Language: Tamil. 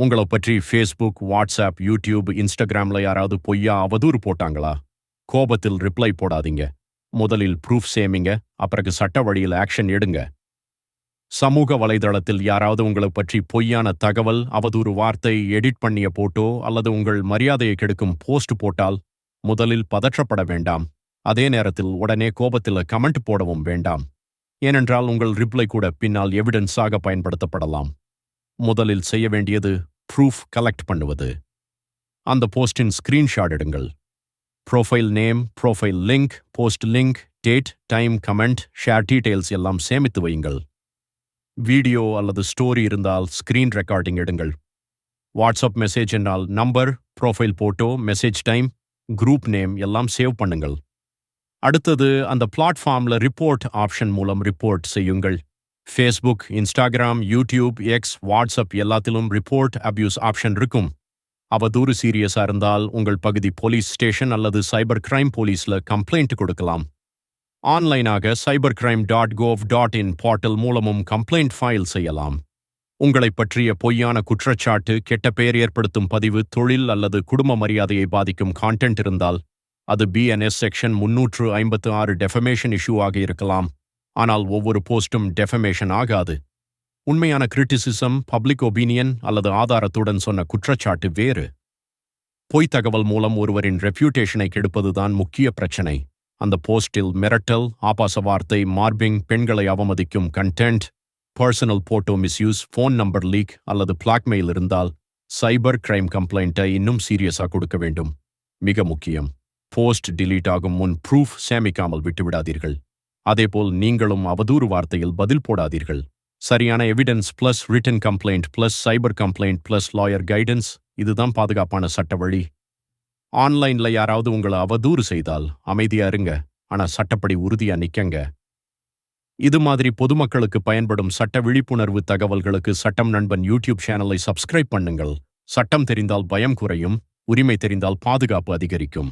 உங்களை பற்றி ஃபேஸ்புக், வாட்ஸ்அப், யூடியூப், இன்ஸ்டாகிராம்ல யாராவது பொய்யா அவதூறு போட்டாங்களா? கோபத்தில் ரிப்ளை போடாதீங்க. முதலில் ப்ரூஃப் சேமிங்க, அப்புறம் சட்ட வழியில் ஆக்ஷன் எடுங்க. சமூக வலைதளத்தில் யாராவது உங்களை பற்றி பொய்யான தகவல், அவதூறு வார்த்தை, எடிட் பண்ணிய போட்டோ அல்லது உங்கள் மரியாதையை கெடுக்கும் போஸ்ட் போட்டால் முதலில் பதற்றப்பட வேண்டாம். அதே நேரத்தில் உடனே கோபத்தில் கமெண்ட் போடவும் வேண்டாம். ஏனென்றால் உங்கள் ரிப்ளை கூட பின்னால் எவிடன்ஸாக பயன்படுத்தப்படலாம். முதலில் செய்ய வேண்டியது ப்ரூஃப் கலெக்ட் பண்ணுவது. அந்த போஸ்டின் ஸ்கிரீன்ஷாட் எடுங்கள். Profile name, profile link, post link, date, time, comment, share details எல்லாம் சேமித்து வையுங்கள். வீடியோ அல்லது ஸ்டோரி இருந்தால் ஸ்கிரீன் ரெக்கார்டிங் எடுங்கள். வாட்ஸ்அப் மெசேஜ் என்றால் number, profile photo, message time, group name எல்லாம் சேவ் பண்ணுங்கள். அடுத்தது அந்த பிளாட்ஃபார்ம்ல ரிப்போர்ட் ஆப்ஷன் மூலம் ரிப்போர்ட் செய்யுங்கள். Facebook, Instagram, YouTube, X, WhatsApp எல்லாத்திலும் ரிப்போர்ட் அபியூஸ் ஆப்ஷன் இருக்கும். அவதூறு சீரியஸா இருந்தால் உங்கள் பகுதி போலீஸ் ஸ்டேஷன் அல்லது சைபர் கிரைம் போலீஸ்ல கம்ப்ளைண்ட் கொடுக்கலாம். ஆன்லைனாக cybercrime.gov.in போர்ட்டல் மூலமும் கம்ப்ளைண்ட் ஃபைல் செய்யலாம். உங்களை பற்றிய பொய்யான குற்றச்சாட்டு, கெட்ட பெயர் ஏற்படுத்தும் பதிவு, தொழில் அல்லது குடும்ப மரியாதையை பாதிக்கும் கான்டென்ட் இருந்தால் அது BNS செக்ஷன் 356 டெஃபமேஷன் இஷ்யூ ஆக இருக்கலாம். ஆனால் ஒவ்வொரு போஸ்டும் டெஃபமேஷன் ஆகாது. உண்மையான கிரிட்டிசிசம், பப்ளிக் ஒபீனியன் அல்லது ஆதாரத்துடன் சொன்ன குற்றச்சாட்டு வேறு. பொய் தகவல் மூலம் ஒருவரின் ரெப்யூட்டேஷனை கெடுப்பதுதான் முக்கிய பிரச்சனை. அந்த போஸ்டில் மிரட்டல், ஆபாச வார்த்தை, மார்பிங், பெண்களை அவமதிக்கும் content, personal photo misuse, phone number leak அல்லது பிளாக்மெயில் இருந்தால் சைபர் கிரைம் கம்ப்ளைண்ட்டை இன்னும் சீரியஸாக கொடுக்க வேண்டும். மிக முக்கியம், போஸ்ட் டிலீட் ஆகும் முன் ப்ரூஃப் சேமிக்காமல் விட்டுவிடாதீர்கள். அதேபோல் நீங்களும் அவதூறு வார்த்தையில் பதில் போடாதீர்கள். சரியான evidence plus written complaint plus cyber complaint plus lawyer guidance, இதுதான் பாதுகாப்பான சட்ட வழி. ஆன்லைன்ல யாராவது உங்களை அவதூறு செய்தால் அமைதியா இருங்க, ஆனா சட்டப்படி உறுதியா நிக்கங்க. இது மாதிரி பொதுமக்களுக்கு பயன்படும் சட்ட விழிப்புணர்வு தகவல்களுக்கு சட்டம் நண்பன் யூடியூப் சேனலை சப்ஸ்கிரைப் பண்ணுங்கள். சட்டம் தெரிந்தால் பயம் குறையும், உரிமை தெரிந்தால் பாதுகாப்பு அதிகரிக்கும்.